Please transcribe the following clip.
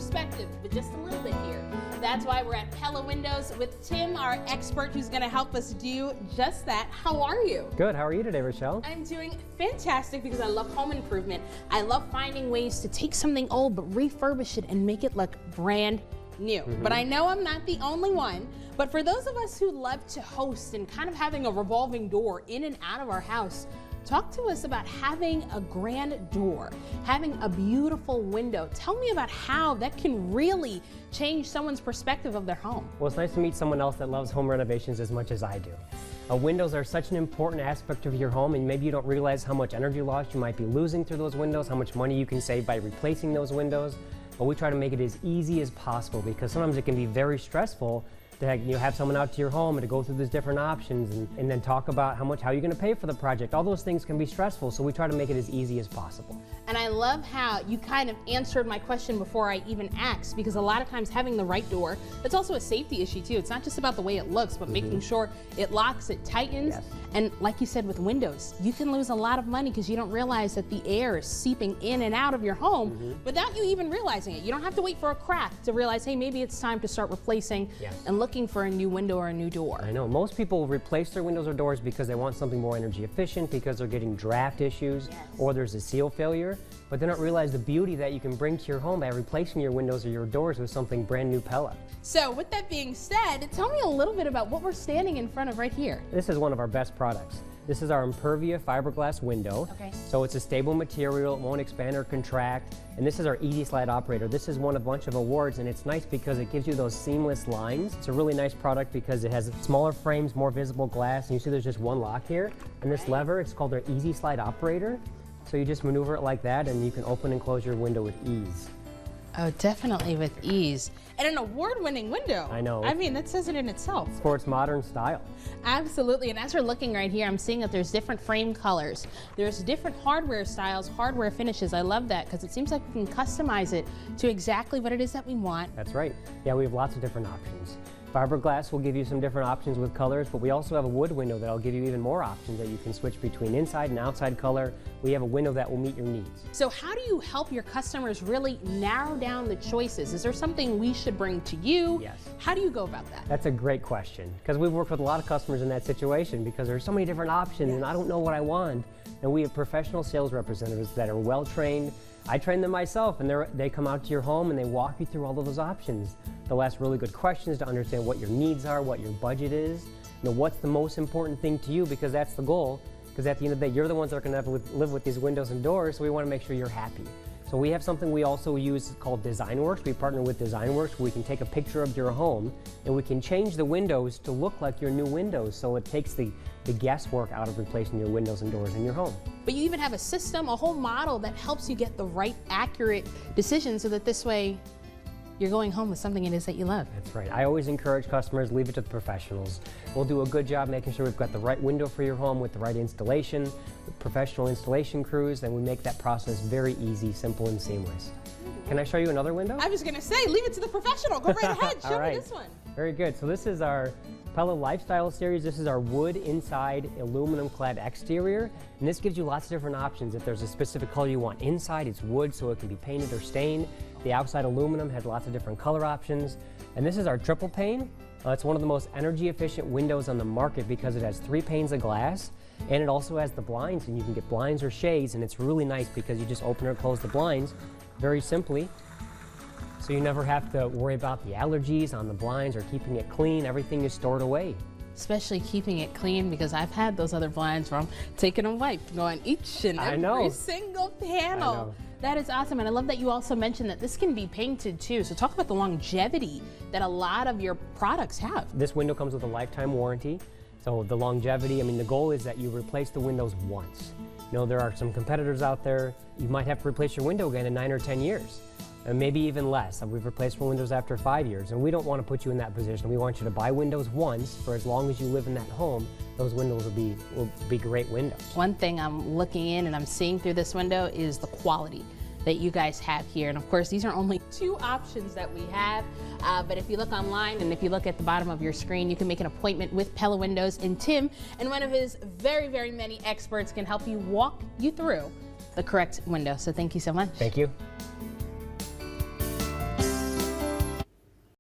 perspective, but just a little bit here. That's why we're at Pella Windows with Tim, our expert, who's going to help us do just that. How are you? Good. How are you today, Rochelle? I'm doing fantastic because I love home improvement. I love finding ways to take something old but refurbish it and make it look brand new. But I know I'm not the only one. But for those of us who love to host and kind of having a revolving door in and out of our house, talk to us about having a grand door, having a beautiful window. Tell me about how that can really change someone's perspective of their home. Well, it's nice to meet someone else that loves home renovations as much as I do. Windows are such an important aspect of your home, and maybe you don't realize how much energy loss you might be losing through those windows, how much money you can save by replacing those windows. But we try to make it as easy as possible because sometimes it can be very stressful to have someone out to your home and to go through these different options and then talk about how you're going to pay for the project. All those things can be stressful, so we try to make it as easy as possible. And I love how you kind of answered my question before I even asked, because a lot of times having the right door, it's also a safety issue too. It's not just about the way it looks, but making sure it locks, it tightens. Yes. And like you said with windows, you can lose a lot of money because you don't realize that the air is seeping in and out of your home without you even realizing it. You don't have to wait for a crack to realize, hey, maybe it's time to start replacing and looking for a new window or a new door. I know. Most people replace their windows or doors because they want something more energy efficient, because they're getting draft issues, or there's a seal failure. But they don't realize the beauty that you can bring to your home by replacing your windows or your doors with something brand new Pella. So with that being said, tell me a little bit about what we're standing in front of right here. This is one of our best products. This is our Impervia fiberglass window. So it's a stable material, it won't expand or contract. And this is our Easy Slide operator. This has won a bunch of awards, and it's nice because it gives you those seamless lines. It's a really nice product because it has smaller frames, more visible glass, and you see there's just one lock here. And this lever, it's called our Easy Slide operator. So you just maneuver it like that, and you can open and close your window with ease. Oh, definitely with ease. And an award-winning window. I know. I mean, that says it in itself. It's for its modern style. Absolutely. And as we're looking right here, I'm seeing that there's different frame colors. There's different hardware styles, hardware finishes. I love that because it seems like we can customize it to exactly what it is that we want. That's right. Yeah, we have lots of different options. Fiberglass will give you some different options with colors, but we also have a wood window that'll give you even more options that you can switch between inside and outside color. We have a window that will meet your needs. So how do you help your customers really narrow down the choices? Is there something we should bring to you? Yes. How do you go about that? That's a great question, because we've worked with a lot of customers in that situation because there's so many different options and I don't know what I want. And we have professional sales representatives that are well trained. I train them myself, and they come out to your home and they walk you through all of those options. They'll ask really good questions to understand what your needs are, what your budget is, what's the most important thing to you, because that's the goal. Because at the end of the day, you're the ones that are going to live with these windows and doors, so we want to make sure you're happy. So we have something we also use called DesignWorks. We partner with DesignWorks where we can take a picture of your home and we can change the windows to look like your new windows, so it takes the guesswork out of replacing your windows and doors in your home. But you even have a system, a whole model that helps you get the right, accurate decision so that this way you're going home with something it is that you love. That's right. I always encourage customers, leave it to the professionals. We'll do a good job making sure we've got the right window for your home with the right installation, with professional installation crews, and we make that process very easy, simple, and seamless. Can I show you another window? I was going to say, leave it to the professional. Go right ahead. Show me this one. Very good. So this is our Pella Lifestyle Series. This is our wood inside aluminum clad exterior, and this gives you lots of different options. If there's a specific color you want inside, it's wood, so it can be painted or stained. The outside aluminum has lots of different color options. And this is our triple pane. It's one of the most energy efficient windows on the market because it has 3 panes of glass, and it also has the blinds, and you can get blinds or shades, and it's really nice because you just open or close the blinds very simply. So you never have to worry about the allergies on the blinds or keeping it clean. Everything is stored away. Especially keeping it clean, because I've had those other blinds where I'm taking a wipe, going each and every single panel. That is awesome, and I love that you also mentioned that this can be painted too. So talk about the longevity that a lot of your products have. This window comes with a lifetime warranty. So the longevity, I mean, the goal is that you replace the windows once. There are some competitors out there, you might have to replace your window again in 9 or 10 years. And maybe even less. We've replaced windows after 5 years, and we don't want to put you in that position. We want you to buy windows once for as long as you live in that home. Those windows will be great windows. One thing I'm looking in and I'm seeing through this window is the quality that you guys have here. And of course, these are only 2 options that we have. But if you look online and if you look at the bottom of your screen, you can make an appointment with Pella Windows, and Tim and one of his very, very many experts can help you walk you through the correct window. So thank you so much. Thank you.